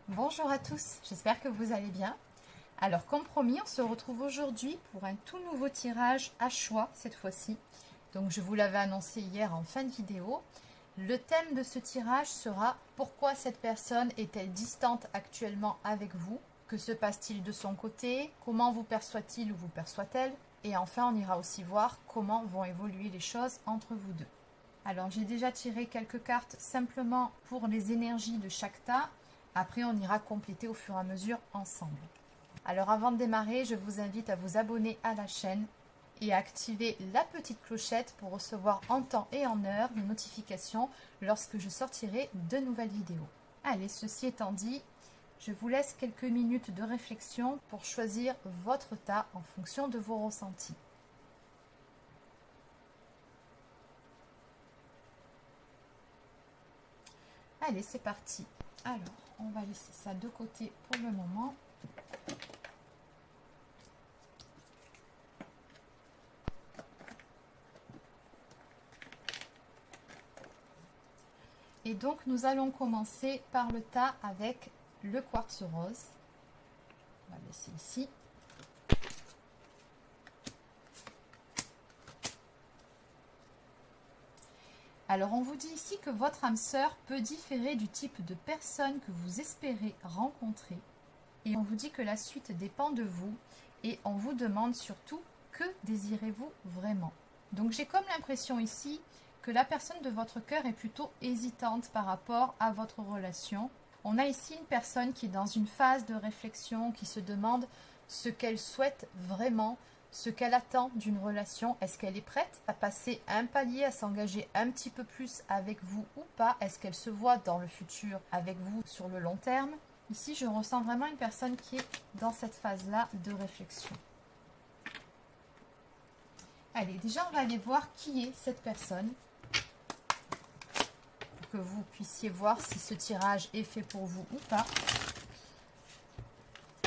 Bonjour à tous, j'espère que vous allez bien. Alors comme promis, on se retrouve aujourd'hui pour un tout nouveau tirage à choix cette fois-ci. Donc je vous l'avais annoncé hier en fin de vidéo. Le thème de ce tirage sera « Pourquoi cette personne est-elle distante actuellement avec vous? Que se passe-t-il de son côté? Comment vous perçoit-il ou vous perçoit-elle ?» Et enfin, on ira aussi voir comment vont évoluer les choses entre vous deux. Alors j'ai déjà tiré quelques cartes simplement pour les énergies de chaque tas. Après, on ira compléter au fur et à mesure ensemble. Alors avant de démarrer, je vous invite à vous abonner à la chaîne et à activer la petite clochette pour recevoir en temps et en heure les notifications lorsque je sortirai de nouvelles vidéos. Allez, ceci étant dit, je vous laisse quelques minutes de réflexion pour choisir votre tas en fonction de vos ressentis. Allez, c'est parti. Alors, on va laisser ça de côté pour le moment. Et donc, nous allons commencer par le tas avec le quartz rose. On va le laisser ici. Alors, on vous dit ici que votre âme sœur peut différer du type de personne que vous espérez rencontrer. Et on vous dit que la suite dépend de vous. Et on vous demande surtout, que désirez-vous vraiment? Donc, j'ai comme l'impression ici que la personne de votre cœur est plutôt hésitante par rapport à votre relation. On a ici une personne qui est dans une phase de réflexion, qui se demande ce qu'elle souhaite vraiment, ce qu'elle attend d'une relation. Est-ce qu'elle est prête à passer un palier, à s'engager un petit peu plus avec vous ou pas? Est-ce qu'elle se voit dans le futur avec vous sur le long terme? Ici, je ressens vraiment une personne qui est dans cette phase-là de réflexion. Allez, déjà, on va aller voir qui est cette personne. Pour que vous puissiez voir si ce tirage est fait pour vous ou pas.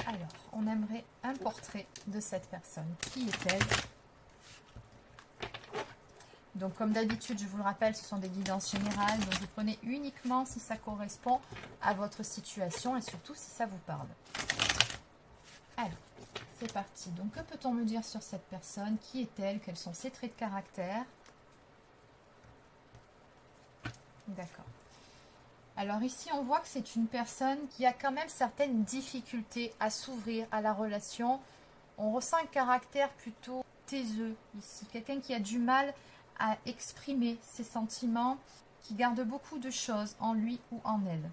Alors, on aimerait un portrait de cette personne. Qui est-elle? Donc, comme d'habitude, je vous le rappelle, ce sont des guidances générales. Donc, vous prenez uniquement si ça correspond à votre situation et surtout si ça vous parle. Alors, c'est parti. Donc, que peut-on me dire sur cette personne? Qui est-elle? Quels sont ses traits de caractère? D'accord. Alors ici, on voit que c'est une personne qui a quand même certaines difficultés à s'ouvrir à la relation. On ressent un caractère plutôt taiseux ici. Quelqu'un qui a du mal à exprimer ses sentiments, qui garde beaucoup de choses en lui ou en elle.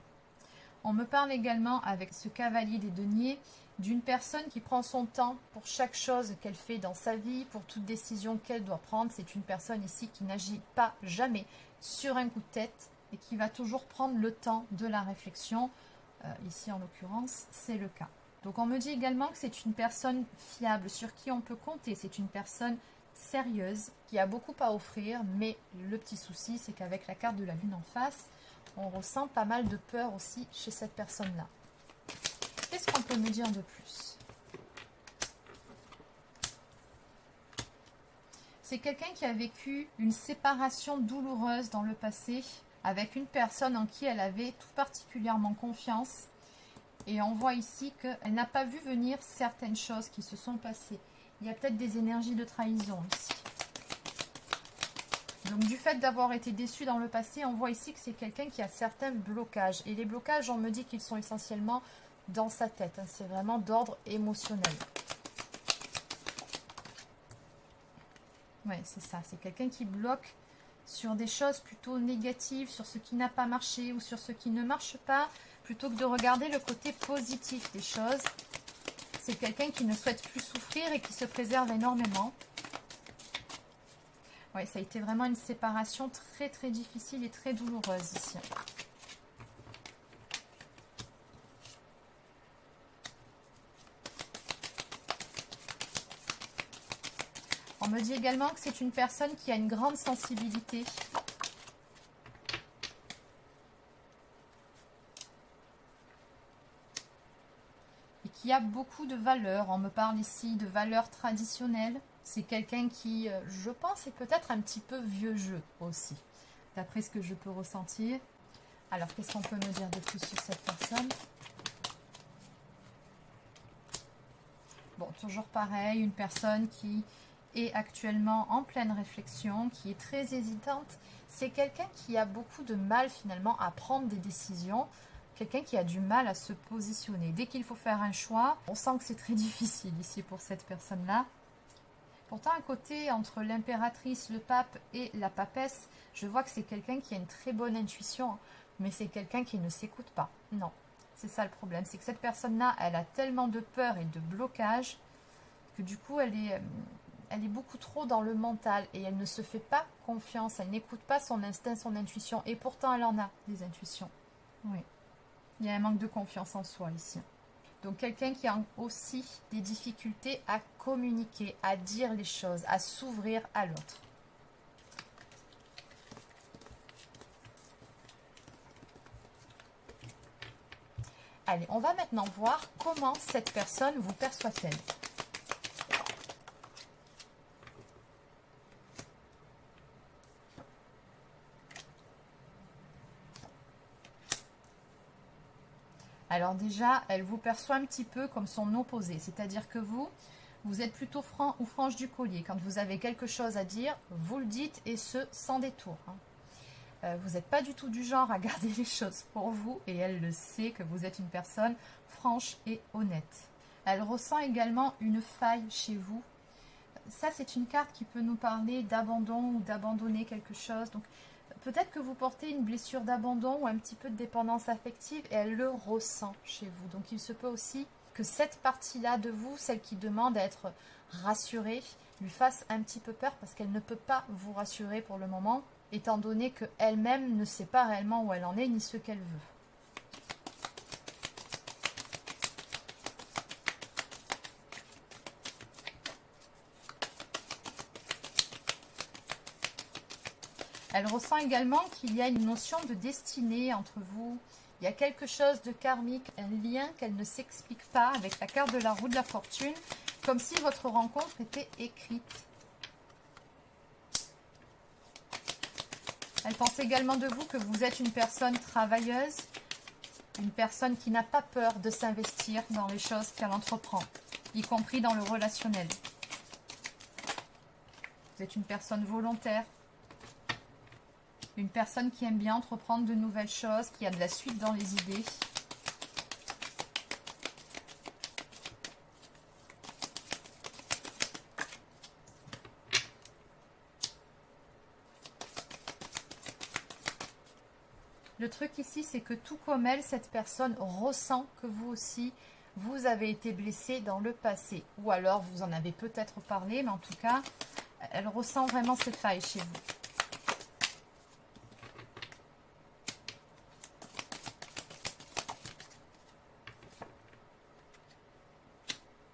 On me parle également, avec ce cavalier des deniers, d'une personne qui prend son temps pour chaque chose qu'elle fait dans sa vie, pour toute décision qu'elle doit prendre. C'est une personne ici qui n'agit pas jamais sur un coup de tête et qui va toujours prendre le temps de la réflexion. Ici, en l'occurrence, c'est le cas. Donc, on me dit également que c'est une personne fiable, sur qui on peut compter. C'est une personne sérieuse, qui a beaucoup à offrir, mais le petit souci, c'est qu'avec la carte de la lune en face, on ressent pas mal de peur aussi chez cette personne-là. Qu'est-ce qu'on peut me dire de plus? C'est quelqu'un qui a vécu une séparation douloureuse dans le passé, avec une personne en qui elle avait tout particulièrement confiance. Et on voit ici qu'elle n'a pas vu venir certaines choses qui se sont passées. Il y a peut-être des énergies de trahison ici. Donc du fait d'avoir été déçu dans le passé, on voit ici que c'est quelqu'un qui a certains blocages. Et les blocages, on me dit qu'ils sont essentiellement dans sa tête. C'est vraiment d'ordre émotionnel. Oui, c'est ça. C'est quelqu'un qui bloque sur des choses plutôt négatives, sur ce qui n'a pas marché ou sur ce qui ne marche pas, plutôt que de regarder le côté positif des choses. C'est quelqu'un qui ne souhaite plus souffrir et qui se préserve énormément. Oui, ça a été vraiment une séparation très très difficile et très douloureuse ici. On me dit également que c'est une personne qui a une grande sensibilité. Et qui a beaucoup de valeurs. On me parle ici de valeurs traditionnelles. C'est quelqu'un qui, je pense, est peut-être un petit peu vieux jeu aussi, d'après ce que je peux ressentir. Alors, qu'est-ce qu'on peut me dire de plus sur cette personne? toujours pareil, une personne qui est actuellement en pleine réflexion, qui est très hésitante. C'est quelqu'un qui a beaucoup de mal finalement à prendre des décisions, quelqu'un qui a du mal à se positionner. Dès qu'il faut faire un choix, on sent que c'est très difficile ici pour cette personne-là. Pourtant, à côté, entre l'impératrice, le pape et la papesse, je vois que c'est quelqu'un qui a une très bonne intuition, mais c'est quelqu'un qui ne s'écoute pas. Non, c'est ça le problème. C'est que cette personne-là, elle a tellement de peur et de blocage que du coup, elle est beaucoup trop dans le mental et elle ne se fait pas confiance. Elle n'écoute pas son instinct, son intuition. Et pourtant, elle en a des intuitions. Oui, il y a un manque de confiance en soi ici. Donc quelqu'un qui a aussi des difficultés à communiquer, à dire les choses, à s'ouvrir à l'autre. Allez, on va maintenant voir comment cette personne vous perçoit-elle. Alors déjà, elle vous perçoit un petit peu comme son opposé, c'est-à-dire que vous êtes plutôt franc ou franche du collier. Quand vous avez quelque chose à dire, vous le dites et ce, sans détour. Vous n'êtes pas du tout du genre à garder les choses pour vous et elle le sait que vous êtes une personne franche et honnête. Elle ressent également une faille chez vous. Ça, c'est une carte qui peut nous parler d'abandon ou d'abandonner quelque chose. Donc, peut-être que vous portez une blessure d'abandon ou un petit peu de dépendance affective et elle le ressent chez vous. Donc il se peut aussi que cette partie-là de vous, celle qui demande à être rassurée, lui fasse un petit peu peur parce qu'elle ne peut pas vous rassurer pour le moment, étant donné qu'elle-même ne sait pas réellement où elle en est ni ce qu'elle veut. Elle ressent également qu'il y a une notion de destinée entre vous. Il y a quelque chose de karmique, un lien qu'elle ne s'explique pas avec la carte de la roue de la fortune, comme si votre rencontre était écrite. Elle pense également de vous que vous êtes une personne travailleuse, une personne qui n'a pas peur de s'investir dans les choses qu'elle entreprend, y compris dans le relationnel. Vous êtes une personne volontaire. Une personne qui aime bien entreprendre de nouvelles choses, qui a de la suite dans les idées. Le truc ici, c'est que tout comme elle, cette personne ressent que vous aussi, vous avez été blessé dans le passé. Ou alors, vous en avez peut-être parlé, mais en tout cas, elle ressent vraiment ces failles chez vous.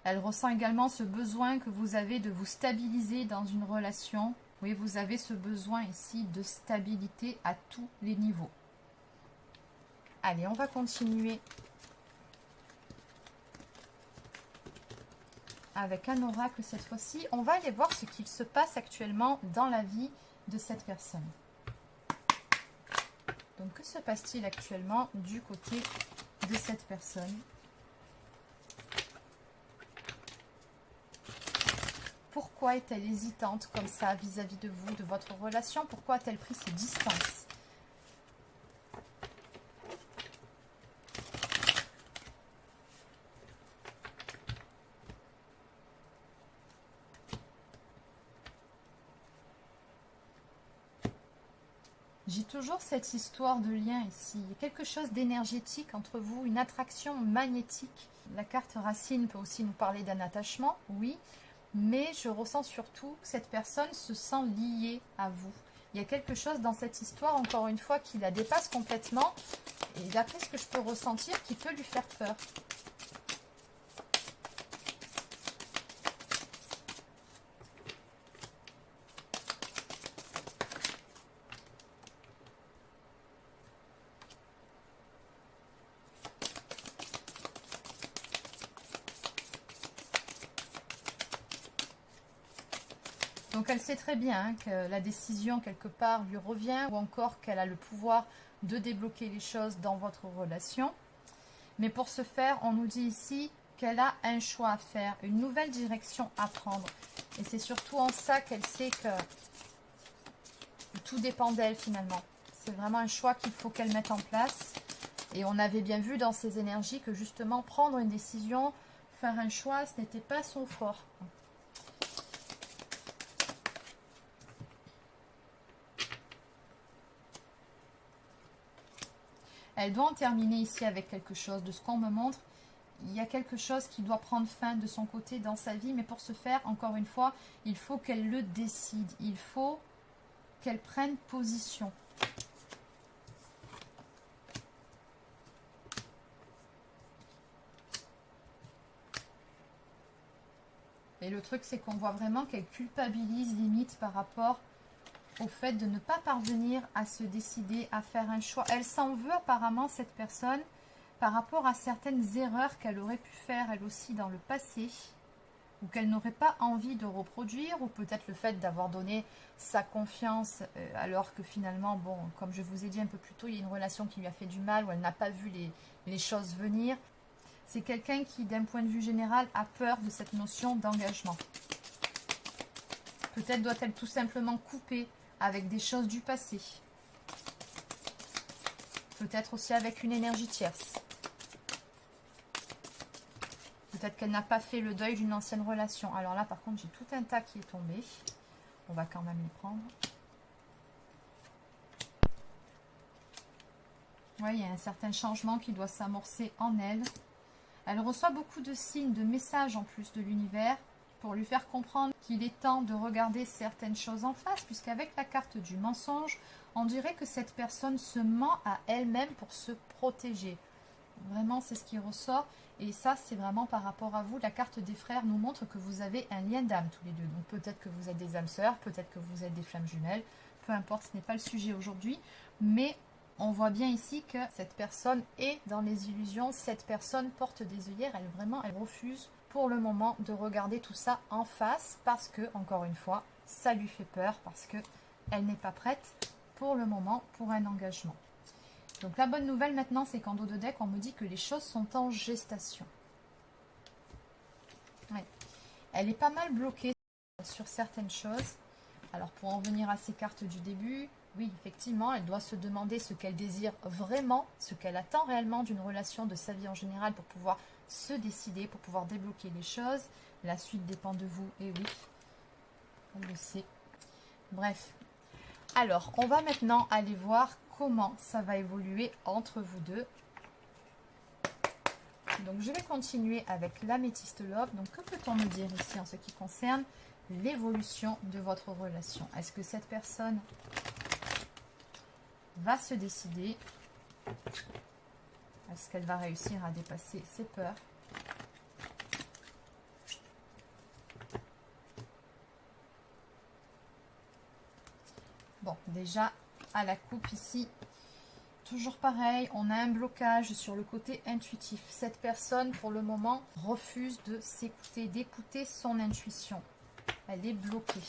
Elle ressent également ce besoin que vous avez de vous stabiliser dans une relation. Oui, vous avez ce besoin ici de stabilité à tous les niveaux. Allez, on va continuer avec un oracle cette fois-ci. On va aller voir ce qu'il se passe actuellement dans la vie de cette personne. Donc, que se passe-t-il actuellement du côté de cette personne ? Pourquoi est-elle hésitante comme ça vis-à-vis de vous, de votre relation? Pourquoi a-t-elle pris ses distances? J'ai toujours cette histoire de lien ici. Il y a quelque chose d'énergétique entre vous, une attraction magnétique. La carte racine peut aussi nous parler d'un attachement, oui. Mais je ressens surtout que cette personne se sent liée à vous. Il y a quelque chose dans cette histoire, encore une fois, qui la dépasse complètement. Et d'après ce que je peux ressentir, qui peut lui faire peur. Donc elle sait très bien que la décision quelque part lui revient ou encore qu'elle a le pouvoir de débloquer les choses dans votre relation. Mais pour ce faire, on nous dit ici qu'elle a un choix à faire, une nouvelle direction à prendre. Et c'est surtout en ça qu'elle sait que tout dépend d'elle finalement. C'est vraiment un choix qu'il faut qu'elle mette en place. Et on avait bien vu dans ses énergies que justement prendre une décision, faire un choix, ce n'était pas son fort. Elle doit en terminer ici avec quelque chose. De ce qu'on me montre, il y a quelque chose qui doit prendre fin de son côté dans sa vie. Mais pour ce faire, encore une fois, il faut qu'elle le décide. Il faut qu'elle prenne position. Et le truc, c'est qu'on voit vraiment qu'elle culpabilise limite par rapport au fait de ne pas parvenir à se décider, à faire un choix. Elle s'en veut apparemment, cette personne, par rapport à certaines erreurs qu'elle aurait pu faire elle aussi dans le passé, ou qu'elle n'aurait pas envie de reproduire, ou peut-être le fait d'avoir donné sa confiance alors que finalement, bon, comme je vous ai dit un peu plus tôt, il y a une relation qui lui a fait du mal, où elle n'a pas vu les choses venir. C'est quelqu'un qui, d'un point de vue général, a peur de cette notion d'engagement. Peut-être doit-elle tout simplement couper avec des choses du passé. Peut-être aussi avec une énergie tierce. Peut-être qu'elle n'a pas fait le deuil d'une ancienne relation. Alors là, par contre, j'ai tout un tas qui est tombé. On va quand même les prendre. Oui, il y a un certain changement qui doit s'amorcer en elle. Elle reçoit beaucoup de signes, de messages en plus de l'univers pour lui faire comprendre qu'il est temps de regarder certaines choses en face, puisqu'avec la carte du mensonge, on dirait que cette personne se ment à elle-même pour se protéger. Vraiment, c'est ce qui ressort. Et ça, c'est vraiment par rapport à vous. La carte des frères nous montre que vous avez un lien d'âme tous les deux. Donc peut-être que vous êtes des âmes sœurs, peut-être que vous êtes des flammes jumelles. Peu importe, ce n'est pas le sujet aujourd'hui. Mais on voit bien ici que cette personne est dans les illusions. Cette personne porte des œillères. Elle refuse pour le moment de regarder tout ça en face. Parce que, encore une fois, ça lui fait peur. Parce qu'elle n'est pas prête pour le moment pour un engagement. Donc la bonne nouvelle maintenant, c'est qu'en dos de deck, on me dit que les choses sont en gestation. Ouais. Elle est pas mal bloquée sur certaines choses. Alors pour en venir à ces cartes du début, oui, effectivement, elle doit se demander ce qu'elle désire vraiment, ce qu'elle attend réellement d'une relation, de sa vie en général, pour pouvoir se décider, pour pouvoir débloquer les choses. La suite dépend de vous, et oui, on le sait. Bref. Alors, on va maintenant aller voir comment ça va évoluer entre vous deux. Donc, je vais continuer avec l'améthyste love. Donc, que peut-on me dire ici en ce qui concerne l'évolution de votre relation? Est-ce que cette personne va se décider? Est-ce qu'elle va réussir à dépasser ses peurs? Bon, déjà, à la coupe ici, toujours pareil, on a un blocage sur le côté intuitif. Cette personne, pour le moment, refuse de s'écouter, d'écouter son intuition. Elle est bloquée.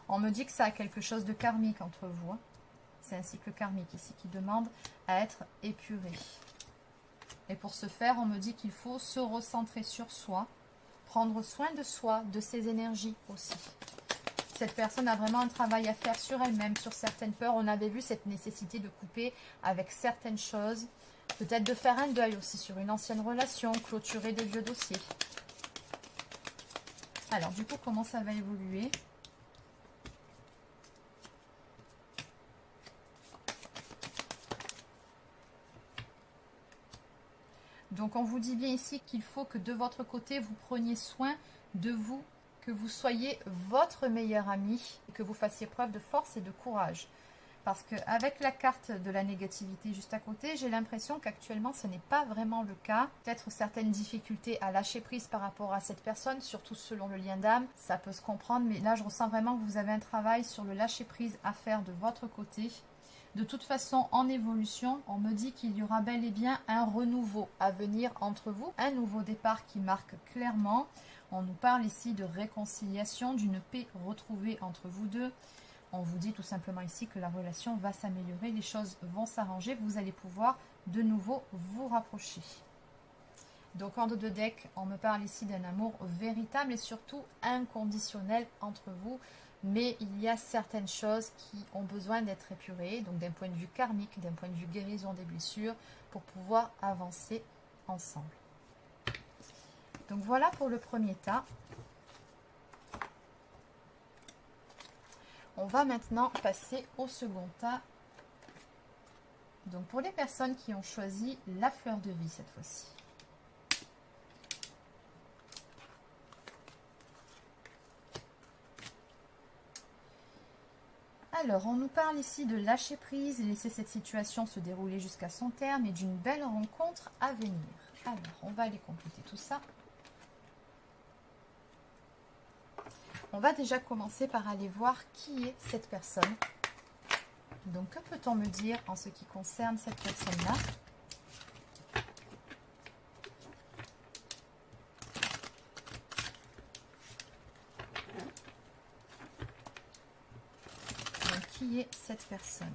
On me dit que ça a quelque chose de karmique entre vous. Hein. C'est un cycle karmique ici qui demande à être épuré. Et pour ce faire, on me dit qu'il faut se recentrer sur soi, prendre soin de soi, de ses énergies aussi. Cette personne a vraiment un travail à faire sur elle-même, sur certaines peurs. On avait vu cette nécessité de couper avec certaines choses. Peut-être de faire un deuil aussi sur une ancienne relation, clôturer des vieux dossiers. Alors, du coup, comment ça va évoluer ? Donc, on vous dit bien ici qu'il faut que de votre côté, vous preniez soin de vous, que vous soyez votre meilleur ami et que vous fassiez preuve de force et de courage. Parce qu'avec la carte de la négativité juste à côté, j'ai l'impression qu'actuellement, ce n'est pas vraiment le cas. Peut-être certaines difficultés à lâcher prise par rapport à cette personne, surtout selon le lien d'âme. Ça peut se comprendre, mais là, je ressens vraiment que vous avez un travail sur le lâcher prise à faire de votre côté. De toute façon, en évolution, on me dit qu'il y aura bel et bien un renouveau à venir entre vous. Un nouveau départ qui marque clairement. On nous parle ici de réconciliation, d'une paix retrouvée entre vous deux. on vous dit tout simplement ici que la relation va s'améliorer, les choses vont s'arranger, vous allez pouvoir de nouveau vous rapprocher. Donc en dos de deck, on me parle ici d'un amour véritable et surtout inconditionnel entre vous. Mais il y a certaines choses qui ont besoin d'être épurées, donc d'un point de vue karmique, d'un point de vue guérison des blessures, pour pouvoir avancer ensemble. Donc voilà pour le premier tas. On va maintenant passer au second tas. Donc pour les personnes qui ont choisi la fleur de vie cette fois-ci. Alors, on nous parle ici de lâcher prise, laisser cette situation se dérouler jusqu'à son terme et d'une belle rencontre à venir. Alors, on va aller compléter tout ça. On va déjà commencer par aller voir qui est cette personne. Donc, que peut-on me dire en ce qui concerne cette personne-là ? Qui est cette personne?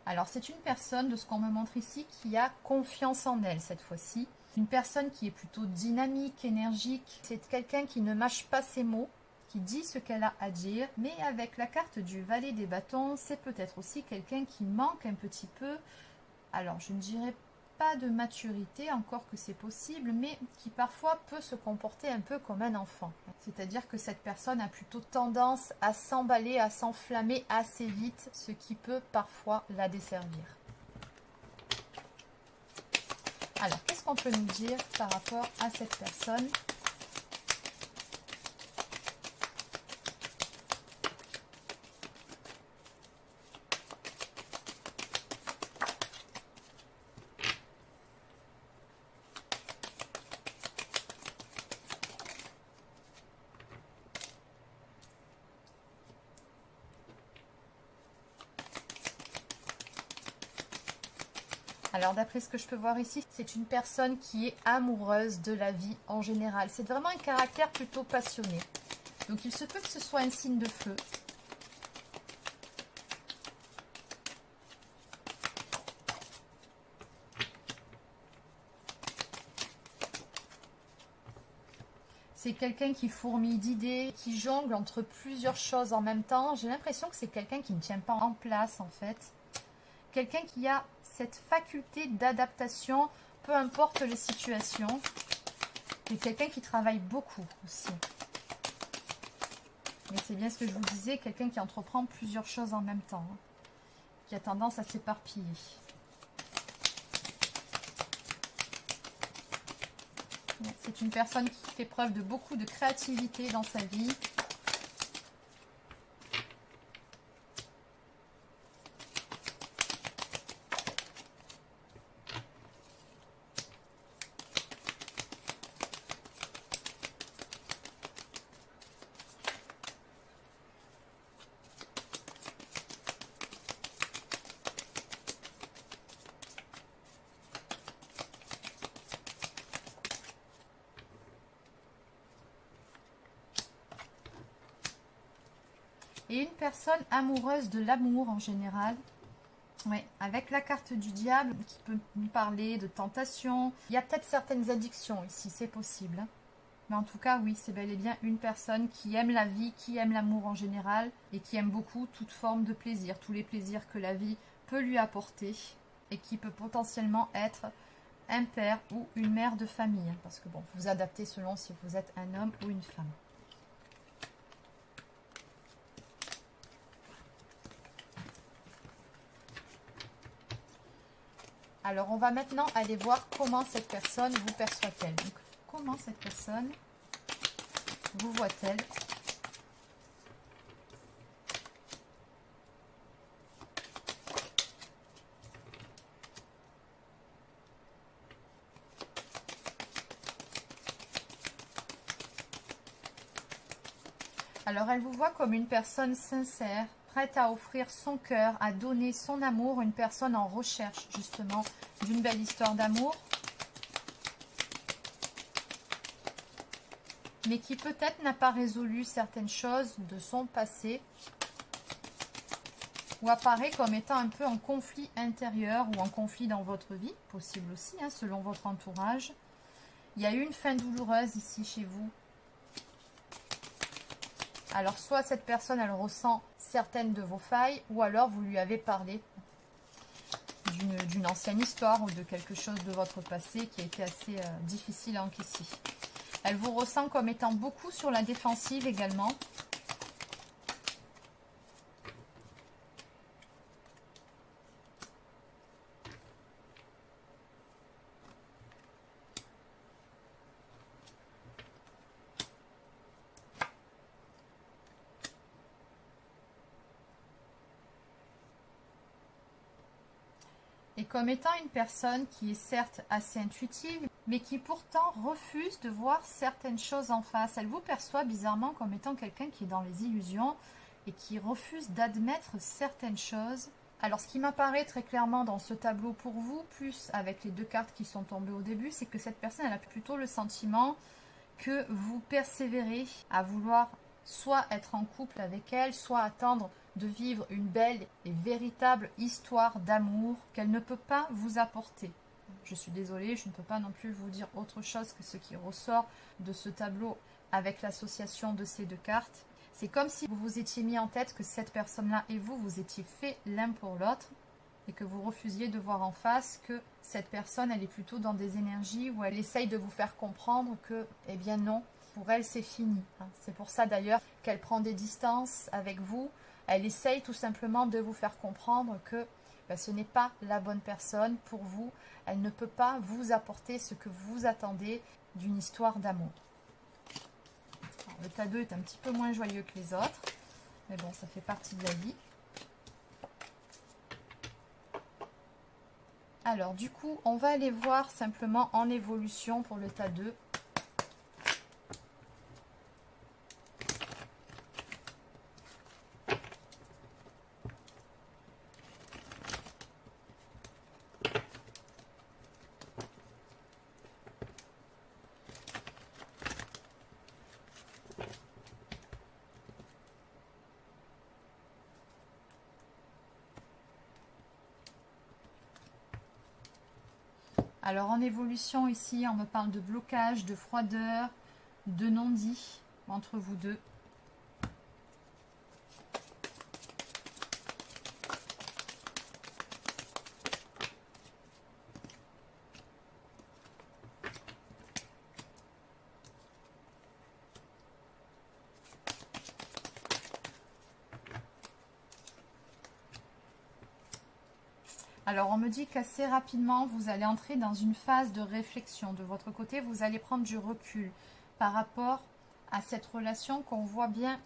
Alors, c'est une personne, de ce qu'on me montre ici, qui a confiance en elle cette fois-ci. Une personne qui est plutôt dynamique, énergique. C'est quelqu'un qui ne mâche pas ses mots, qui dit ce qu'elle a à dire. Mais avec la carte du valet des bâtons, c'est peut-être aussi quelqu'un qui manque un petit peu. Alors, je ne dirais pas de maturité, encore que c'est possible, mais qui parfois peut se comporter un peu comme un enfant. C'est-à-dire que cette personne a plutôt tendance à s'emballer, à s'enflammer assez vite, ce qui peut parfois la desservir. Alors, qu'est-ce qu'on peut nous dire par rapport à cette personne ? Alors d'après ce que je peux voir ici, c'est une personne qui est amoureuse de la vie en général. C'est vraiment un caractère plutôt passionné. Donc il se peut que ce soit un signe de feu. C'est quelqu'un qui fourmille d'idées, qui jongle entre plusieurs choses en même temps. J'ai l'impression que c'est quelqu'un qui ne tient pas en place en fait. Quelqu'un qui a cette faculté d'adaptation, peu importe les situations. Et quelqu'un qui travaille beaucoup aussi. Mais c'est bien ce que je vous disais, quelqu'un qui entreprend plusieurs choses en même temps. Qui a tendance à s'éparpiller. C'est une personne qui fait preuve de beaucoup de créativité dans sa vie. Et une personne amoureuse de l'amour en général. Oui, avec la carte du diable qui peut nous parler de tentation. Il y a peut-être certaines addictions ici, c'est possible. Mais en tout cas, oui, c'est bel et bien une personne qui aime la vie, qui aime l'amour en général et qui aime beaucoup toute forme de plaisir, tous les plaisirs que la vie peut lui apporter et qui peut potentiellement être un père ou une mère de famille. Parce que bon, vous adaptez selon si vous êtes un homme ou une femme. Alors, on va maintenant aller voir comment cette personne vous perçoit-elle. Donc, comment cette personne vous voit-elle? Alors, elle vous voit comme une personne sincère, prête à offrir son cœur, à donner son amour, une personne en recherche justement d'une belle histoire d'amour, mais qui peut-être n'a pas résolu certaines choses de son passé, ou apparaît comme étant un peu en conflit intérieur ou en conflit dans votre vie, possible aussi, hein, selon votre entourage. Il y a eu une fin douloureuse ici chez vous. Alors, soit cette personne, elle ressent certaines de vos failles, ou alors vous lui avez parlé d'une ancienne histoire ou de quelque chose de votre passé qui a été assez difficile à encaisser. Elle vous ressent comme étant beaucoup sur la défensive également. Et comme étant une personne qui est certes assez intuitive, mais qui pourtant refuse de voir certaines choses en face. Elle vous perçoit bizarrement comme étant quelqu'un qui est dans les illusions et qui refuse d'admettre certaines choses. Alors ce qui m'apparaît très clairement dans ce tableau pour vous, plus avec les deux cartes qui sont tombées au début, c'est que cette personne elle a plutôt le sentiment que vous persévérez à vouloir soit être en couple avec elle, soit attendre de vivre une belle et véritable histoire d'amour qu'elle ne peut pas vous apporter. Je suis désolée, je ne peux pas non plus vous dire autre chose que ce qui ressort de ce tableau avec l'association de ces deux cartes. C'est comme si vous vous étiez mis en tête que cette personne-là et vous, vous étiez fait l'un pour l'autre et que vous refusiez de voir en face que cette personne, elle est plutôt dans des énergies où elle essaye de vous faire comprendre que, eh bien non, pour elle, c'est fini. C'est pour ça d'ailleurs qu'elle prend des distances avec vous. Elle essaye tout simplement de vous faire comprendre que ce n'est pas la bonne personne pour vous. Elle ne peut pas vous apporter ce que vous attendez d'une histoire d'amour. Le tas 2 est un petit peu moins joyeux que les autres. Mais bon, ça fait partie de la vie. Alors, du coup, on va aller voir simplement en évolution pour le tas 2. Alors en évolution ici, on me parle de blocage, de froideur, de non-dit entre vous deux. Alors, on me dit qu'assez rapidement, vous allez entrer dans une phase de réflexion. De votre côté, vous allez prendre du recul par rapport à cette relation qu'on voit bien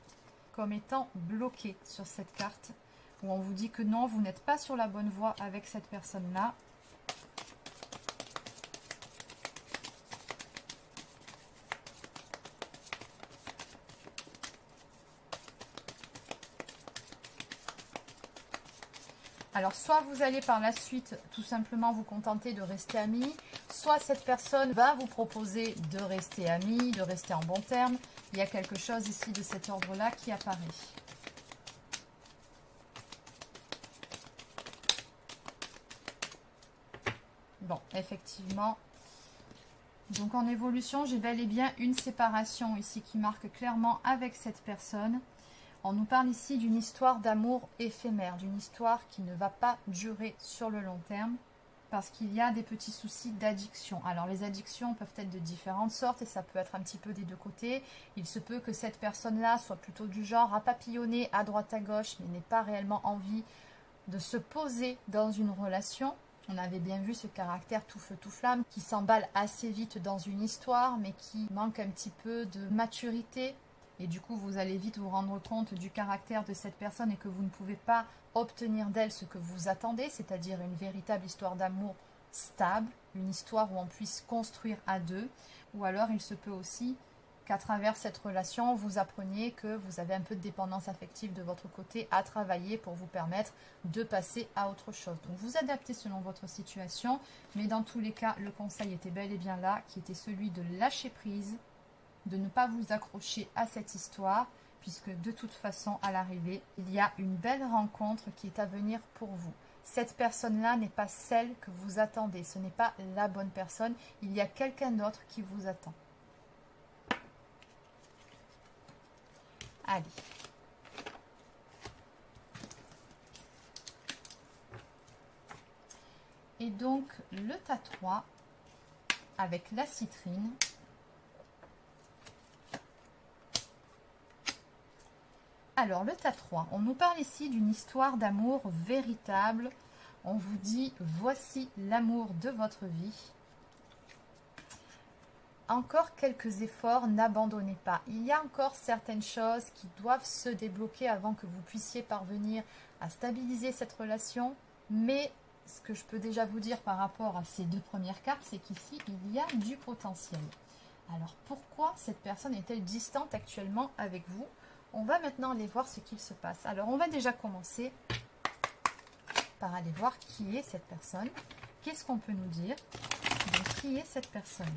comme étant bloquée sur cette carte, où on vous dit que non, vous n'êtes pas sur la bonne voie avec cette personne-là. Alors, soit vous allez par la suite tout simplement vous contenter de rester amis, soit cette personne va vous proposer de rester amis, de rester en bon terme. Il y a quelque chose ici de cet ordre-là qui apparaît. Bon, effectivement. Donc, en évolution, j'ai bel et bien une séparation ici qui marque clairement avec cette personne. On nous parle ici d'une histoire d'amour éphémère, d'une histoire qui ne va pas durer sur le long terme parce qu'il y a des petits soucis d'addiction. Alors les addictions peuvent être de différentes sortes et ça peut être un petit peu des deux côtés. Il se peut que cette personne-là soit plutôt du genre à papillonner à droite à gauche mais n'ait pas réellement envie de se poser dans une relation. On avait bien vu ce caractère tout feu tout flamme qui s'emballe assez vite dans une histoire mais qui manque un petit peu de maturité. Et du coup, vous allez vite vous rendre compte du caractère de cette personne et que vous ne pouvez pas obtenir d'elle ce que vous attendez, c'est-à-dire une véritable histoire d'amour stable, une histoire où on puisse construire à deux. Ou alors, il se peut aussi qu'à travers cette relation, vous appreniez que vous avez un peu de dépendance affective de votre côté à travailler pour vous permettre de passer à autre chose. Donc vous adaptez selon votre situation, mais dans tous les cas, le conseil était bel et bien là, qui était celui de lâcher prise, de ne pas vous accrocher à cette histoire, puisque de toute façon, à l'arrivée, il y a une belle rencontre qui est à venir pour vous. Cette personne-là n'est pas celle que vous attendez, ce n'est pas la bonne personne, il y a quelqu'un d'autre qui vous attend. Allez. Et donc, le tas 3 avec la citrine. Alors, le tas 3, on nous parle ici d'une histoire d'amour véritable. On vous dit, voici l'amour de votre vie. Encore quelques efforts, n'abandonnez pas. Il y a encore certaines choses qui doivent se débloquer avant que vous puissiez parvenir à stabiliser cette relation. Mais ce que je peux déjà vous dire par rapport à ces 2 premières cartes, c'est qu'ici, il y a du potentiel. Alors, pourquoi cette personne est-elle distante actuellement avec vous? On va maintenant aller voir ce qu'il se passe. Alors, on va déjà commencer par aller voir qui est cette personne. Qu'est-ce qu'on peut nous dire? Donc, qui est cette personne?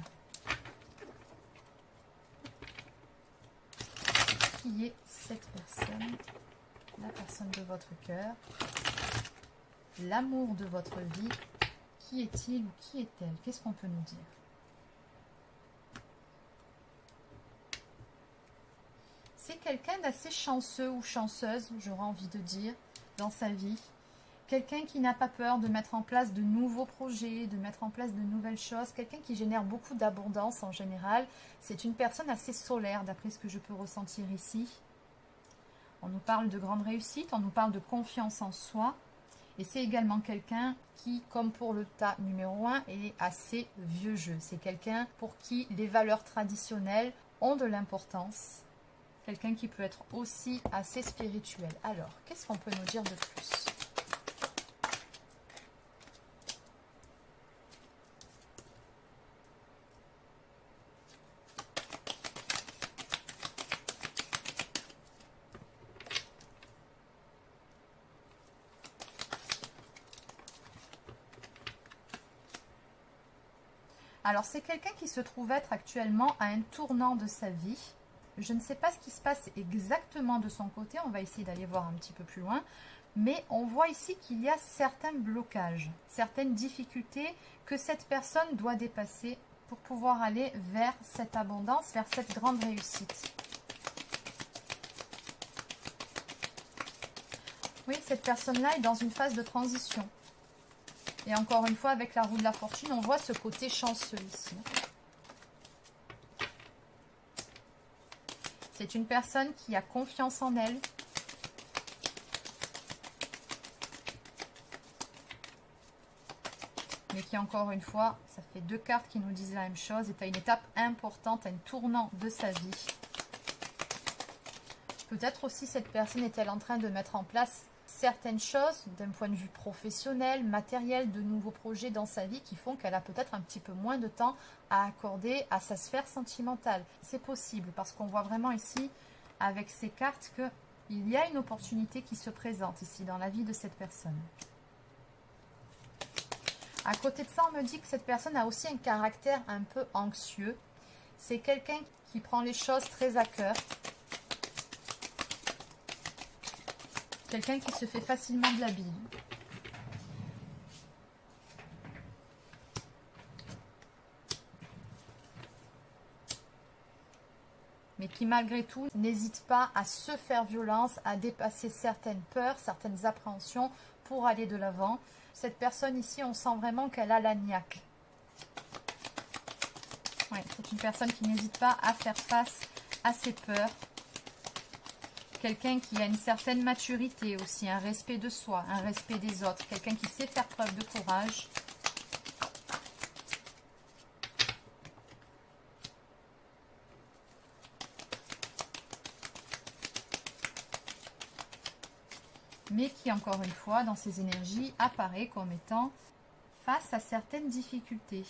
Qui est cette personne? La personne de votre cœur. L'amour de votre vie. Qui est-il ou qui est-elle? Qu'est-ce qu'on peut nous dire? C'est quelqu'un d'assez chanceux ou chanceuse, j'aurais envie de dire, dans sa vie. Quelqu'un qui n'a pas peur de mettre en place de nouveaux projets, de mettre en place de nouvelles choses. Quelqu'un qui génère beaucoup d'abondance en général. C'est une personne assez solaire, d'après ce que je peux ressentir ici. On nous parle de grande réussite, on nous parle de confiance en soi. Et c'est également quelqu'un qui, comme pour le tas numéro 1, est assez vieux jeu. C'est quelqu'un pour qui les valeurs traditionnelles ont de l'importance. Quelqu'un qui peut être aussi assez spirituel. Alors, qu'est-ce qu'on peut nous dire de plus? Alors, c'est quelqu'un qui se trouve être actuellement à un tournant de sa vie. Je ne sais pas ce qui se passe exactement de son côté. On va essayer d'aller voir un petit peu plus loin. Mais on voit ici qu'il y a certains blocages, certaines difficultés que cette personne doit dépasser pour pouvoir aller vers cette abondance, vers cette grande réussite. Oui, cette personne-là est dans une phase de transition. Et encore une fois, avec la roue de la fortune, on voit ce côté chanceux ici. C'est une personne qui a confiance en elle. Mais qui, encore une fois, ça fait 2 cartes qui nous disent la même chose, est à une étape importante, à un tournant de sa vie. Peut-être aussi cette personne est-elle en train de mettre en place certaines choses d'un point de vue professionnel, matériel, de nouveaux projets dans sa vie qui font qu'elle a peut-être un petit peu moins de temps à accorder à sa sphère sentimentale. C'est possible parce qu'on voit vraiment ici avec ces cartes qu'il y a une opportunité qui se présente ici dans la vie de cette personne. À côté de ça, on me dit que cette personne a aussi un caractère un peu anxieux. C'est quelqu'un qui prend les choses très à cœur. Quelqu'un qui se fait facilement de la bile. Mais qui malgré tout n'hésite pas à se faire violence, à dépasser certaines peurs, certaines appréhensions pour aller de l'avant. Cette personne ici, on sent vraiment qu'elle a la niaque. Ouais, c'est une personne qui n'hésite pas à faire face à ses peurs. Quelqu'un qui a une certaine maturité aussi, un respect de soi, un respect des autres. Quelqu'un qui sait faire preuve de courage. Mais qui, encore une fois, dans ses énergies, apparaît comme étant face à certaines difficultés.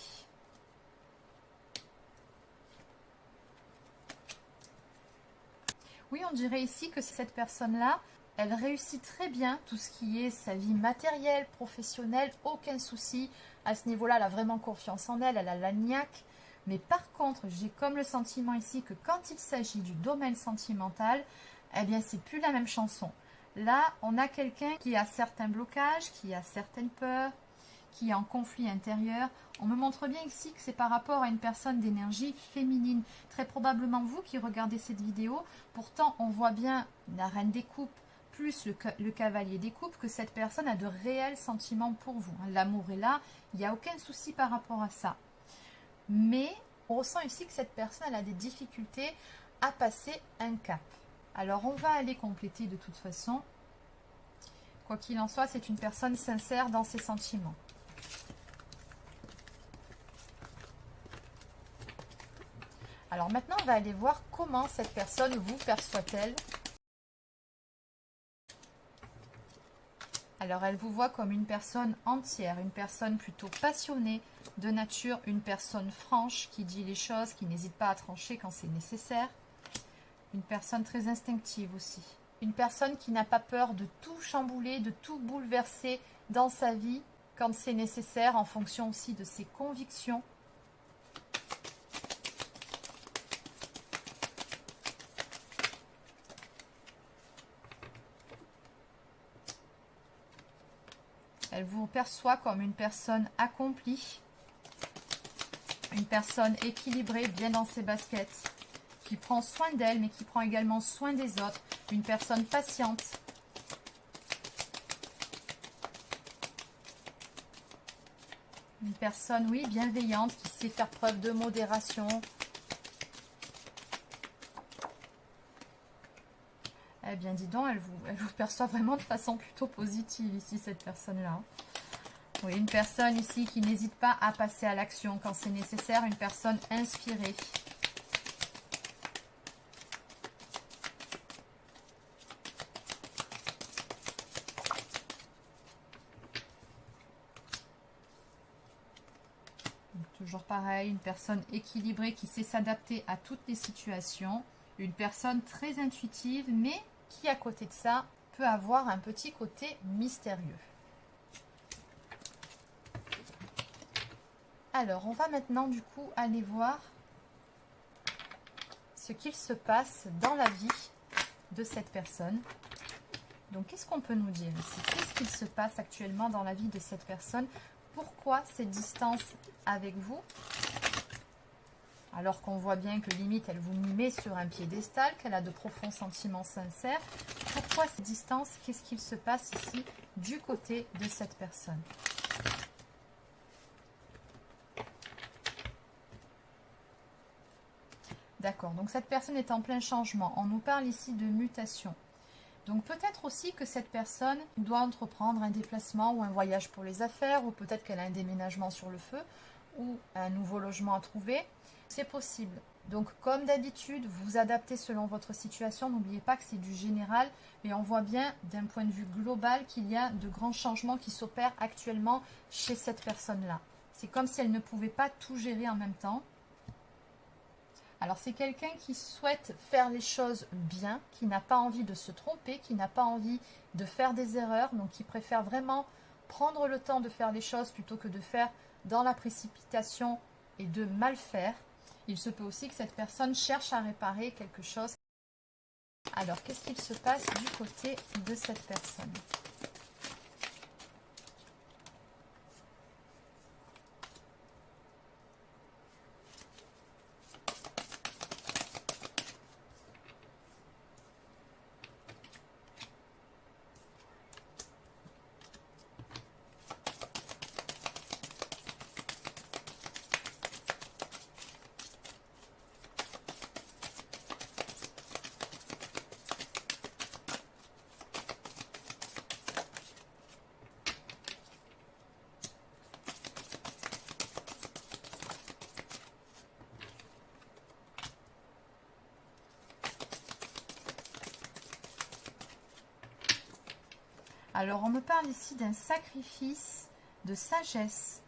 Oui, on dirait ici que cette personne-là, elle réussit très bien tout ce qui est sa vie matérielle, professionnelle, aucun souci. À ce niveau-là, elle a vraiment confiance en elle, elle a la niaque. Mais par contre, j'ai comme le sentiment ici que quand il s'agit du domaine sentimental, eh bien, c'est plus la même chanson. Là, on a quelqu'un qui a certains blocages, qui a certaines peurs, qui est en conflit intérieur. On me montre bien ici que c'est par rapport à une personne d'énergie féminine. Très probablement vous qui regardez cette vidéo. Pourtant, on voit bien la reine des coupes plus le cavalier des coupes que cette personne a de réels sentiments pour vous. L'amour est là, il n'y a aucun souci par rapport à ça. Mais on ressent ici que cette personne elle a des difficultés à passer un cap. Alors on va aller compléter de toute façon. Quoi qu'il en soit, c'est une personne sincère dans ses sentiments. Alors maintenant, on va aller voir comment cette personne vous perçoit-elle. Alors elle vous voit comme une personne entière, une personne plutôt passionnée de nature, une personne franche qui dit les choses, qui n'hésite pas à trancher quand c'est nécessaire. Une personne très instinctive aussi. Une personne qui n'a pas peur de tout chambouler, de tout bouleverser dans sa vie quand c'est nécessaire, en fonction aussi de ses convictions. Elle vous perçoit comme une personne accomplie, une personne équilibrée, bien dans ses baskets, qui prend soin d'elle, mais qui prend également soin des autres, une personne patiente. Une personne, oui, bienveillante, qui sait faire preuve de modération. Eh bien, dis donc, elle vous perçoit vraiment de façon plutôt positive ici, cette personne-là. Oui, une personne ici qui n'hésite pas à passer à l'action quand c'est nécessaire, une personne inspirée. Donc, toujours pareil, une personne équilibrée qui sait s'adapter à toutes les situations. Une personne très intuitive, mais qui, à côté de ça, peut avoir un petit côté mystérieux. Alors, on va maintenant, du coup, aller voir ce qu'il se passe dans la vie de cette personne. Donc, qu'est-ce qu'on peut nous dire ici? Qu'est-ce qu'il se passe actuellement dans la vie de cette personne? Pourquoi cette distance avec vous? Alors qu'on voit bien que limite, elle vous met sur un piédestal, qu'elle a de profonds sentiments sincères. Pourquoi cette distance? Qu'est-ce qu'il se passe ici du côté de cette personne? D'accord, donc cette personne est en plein changement. On nous parle ici de mutation. Donc peut-être aussi que cette personne doit entreprendre un déplacement ou un voyage pour les affaires, ou peut-être qu'elle a un déménagement sur le feu, ou un nouveau logement à trouver. C'est possible. Donc comme d'habitude, vous adaptez selon votre situation. N'oubliez pas que c'est du général, mais on voit bien d'un point de vue global qu'il y a de grands changements qui s'opèrent actuellement chez cette personne-là. C'est comme si elle ne pouvait pas tout gérer en même temps. Alors c'est quelqu'un qui souhaite faire les choses bien, qui n'a pas envie de se tromper, qui n'a pas envie de faire des erreurs, donc qui préfère vraiment prendre le temps de faire les choses plutôt que de faire dans la précipitation et de mal faire. Il se peut aussi que cette personne cherche à réparer quelque chose. Alors qu'est-ce qu'il se passe du côté de cette personne ? Alors, on me parle ici d'un sacrifice de sagesse.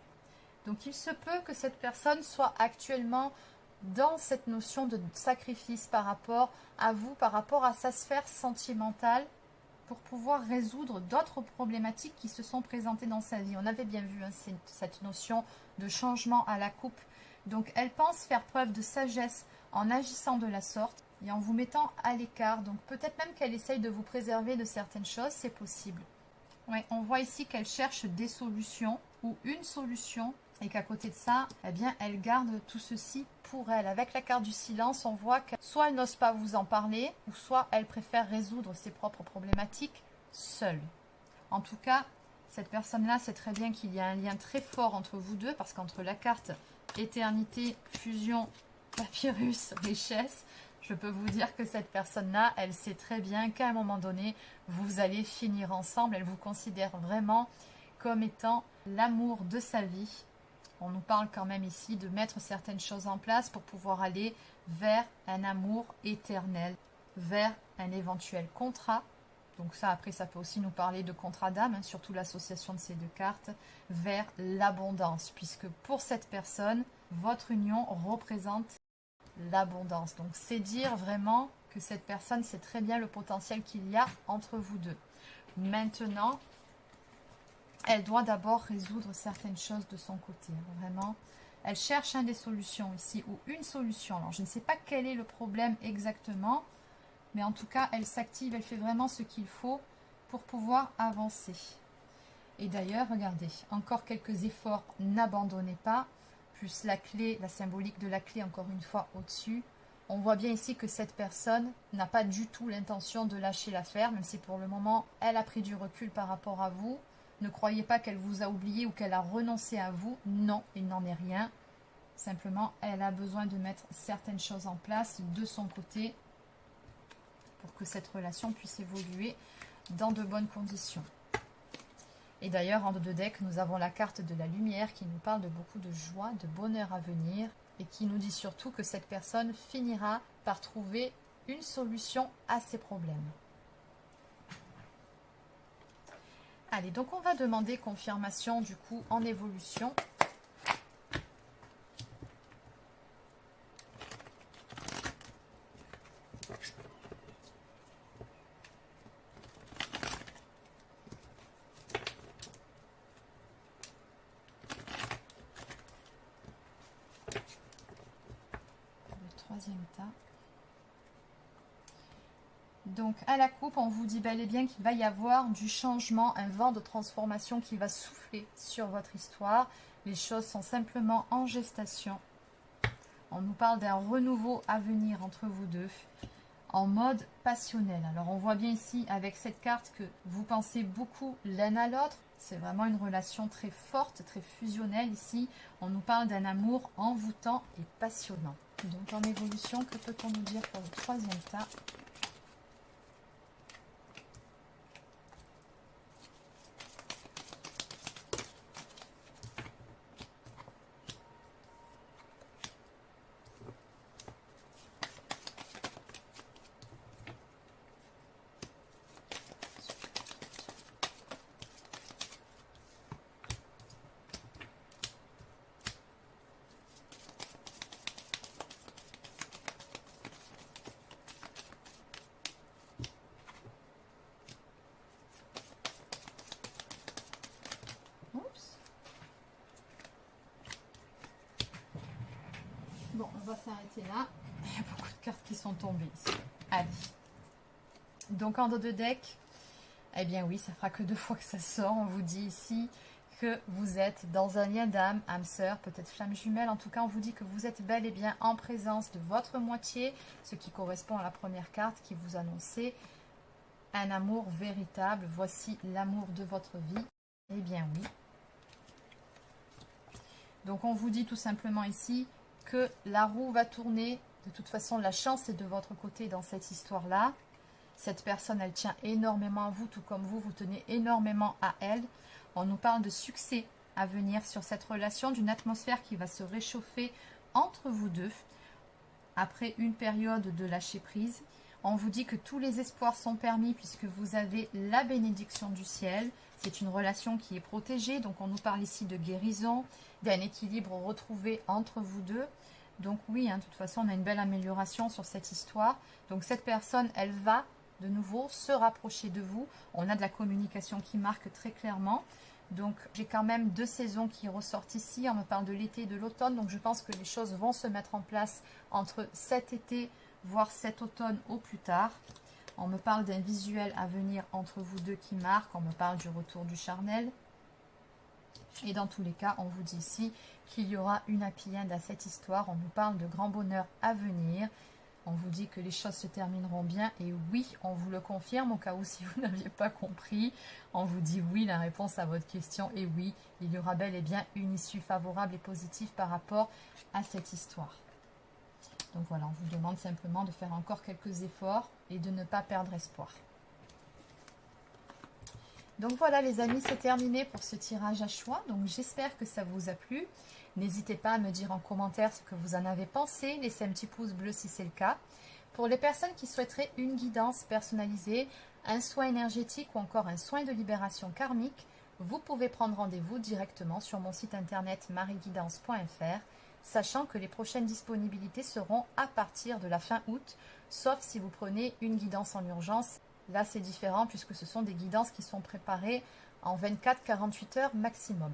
Donc, il se peut que cette personne soit actuellement dans cette notion de sacrifice par rapport à vous, par rapport à sa sphère sentimentale, pour pouvoir résoudre d'autres problématiques qui se sont présentées dans sa vie. On avait bien vu cette notion de changement à la coupe. Donc elle pense faire preuve de sagesse en agissant de la sorte et en vous mettant à l'écart. Donc peut-être même qu'elle essaye de vous préserver de certaines choses, c'est possible. Ouais, on voit ici qu'elle cherche des solutions ou une solution et qu'à côté de ça, eh bien, elle garde tout ceci pour elle. Avec la carte du silence, on voit que soit elle n'ose pas vous en parler ou soit elle préfère résoudre ses propres problématiques seule. En tout cas, cette personne-là sait très bien qu'il y a un lien très fort entre vous deux parce qu'entre la carte éternité, fusion, papyrus, richesse, je peux vous dire que cette personne-là, elle sait très bien qu'à un moment donné, vous allez finir ensemble. Elle vous considère vraiment comme étant l'amour de sa vie. On nous parle quand même ici de mettre certaines choses en place pour pouvoir aller vers un amour éternel, vers un éventuel contrat. Donc ça, après, ça peut aussi nous parler de contrat d'âme, hein, surtout l'association de ces deux cartes, vers l'abondance. Puisque pour cette personne, votre union représente l'abondance. Donc c'est dire vraiment que cette personne sait très bien le potentiel qu'il y a entre vous deux. Maintenant, elle doit d'abord résoudre certaines choses de son côté. Vraiment, elle cherche des solutions ici ou une solution. Alors je ne sais pas quel est le problème exactement, mais en tout cas, elle s'active, elle fait vraiment ce qu'il faut pour pouvoir avancer. Et d'ailleurs, regardez, encore quelques efforts, n'abandonnez pas. Plus la clé, la symbolique de la clé, encore une fois, au-dessus. On voit bien ici que cette personne n'a pas du tout l'intention de lâcher l'affaire, même si pour le moment, elle a pris du recul par rapport à vous. Ne croyez pas qu'elle vous a oublié ou qu'elle a renoncé à vous. Non, il n'en est rien. Simplement, elle a besoin de mettre certaines choses en place de son côté pour que cette relation puisse évoluer dans de bonnes conditions. Et d'ailleurs, en deux decks, nous avons la carte de la lumière qui nous parle de beaucoup de joie, de bonheur à venir et qui nous dit surtout que cette personne finira par trouver une solution à ses problèmes. Allez, donc on va demander confirmation du coup en évolution. Troisième tas. Donc à la coupe, on vous dit bel et bien qu'il va y avoir du changement, un vent de transformation qui va souffler sur votre histoire. Les choses sont simplement en gestation. On nous parle d'un renouveau à venir entre vous deux, en mode passionnel. Alors on voit bien ici avec cette carte que vous pensez beaucoup l'un à l'autre. C'est vraiment une relation très forte, très fusionnelle ici. On nous parle d'un amour envoûtant et passionnant. Donc en évolution, que peut-on nous dire pour le troisième tas ? Bon, on va s'arrêter là. Il y a beaucoup de cartes qui sont tombées ici. Allez. Donc en dos de deck, eh bien oui, ça fera que 2 fois que ça sort. On vous dit ici que vous êtes dans un lien d'âme, âme sœur, peut-être flamme jumelle. En tout cas, on vous dit que vous êtes bel et bien en présence de votre moitié, ce qui correspond à la première carte qui vous annonçait un amour véritable. Voici l'amour de votre vie. Eh bien oui. Donc on vous dit tout simplement ici que la roue va tourner. De toute façon, la chance est de votre côté dans cette histoire-là. Cette personne, elle tient énormément à vous, tout comme vous tenez énormément à elle. On nous parle de succès à venir sur cette relation, d'une atmosphère qui va se réchauffer entre vous deux après une période de lâcher prise. On vous dit que tous les espoirs sont permis puisque vous avez la bénédiction du ciel. C'est une relation qui est protégée, donc on nous parle ici de guérison, d'un équilibre retrouvé entre vous deux. Donc oui, hein, de toute façon, on a une belle amélioration sur cette histoire. Donc cette personne, elle va de nouveau se rapprocher de vous. On a de la communication qui marque très clairement. Donc j'ai quand même 2 saisons qui ressortent ici. On me parle de l'été et de l'automne. Donc je pense que les choses vont se mettre en place entre cet été, voire cet automne au plus tard. On me parle d'un visuel à venir entre vous deux qui marque. On me parle du retour du charnel. Et dans tous les cas, on vous dit ici qu'il y aura une happy end à cette histoire. On nous parle de grand bonheur à venir. On vous dit que les choses se termineront bien. Et oui, on vous le confirme au cas où si vous n'aviez pas compris. On vous dit oui, la réponse à votre question est oui. Il y aura bel et bien une issue favorable et positive par rapport à cette histoire. Donc voilà, on vous demande simplement de faire encore quelques efforts et de ne pas perdre espoir. Donc voilà les amis, c'est terminé pour ce tirage à choix. Donc j'espère que ça vous a plu. N'hésitez pas à me dire en commentaire ce que vous en avez pensé. Laissez un petit pouce bleu si c'est le cas. Pour les personnes qui souhaiteraient une guidance personnalisée, un soin énergétique ou encore un soin de libération karmique, vous pouvez prendre rendez-vous directement sur mon site internet marieguidance.fr, sachant que les prochaines disponibilités seront à partir de la fin août, sauf si vous prenez une guidance en urgence. Là, c'est différent puisque ce sont des guidances qui sont préparées en 24-48 heures maximum.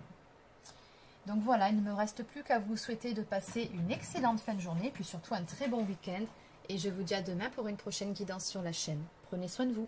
Donc voilà, il ne me reste plus qu'à vous souhaiter de passer une excellente fin de journée, puis surtout un très bon week-end. Et je vous dis à demain pour une prochaine guidance sur la chaîne. Prenez soin de vous.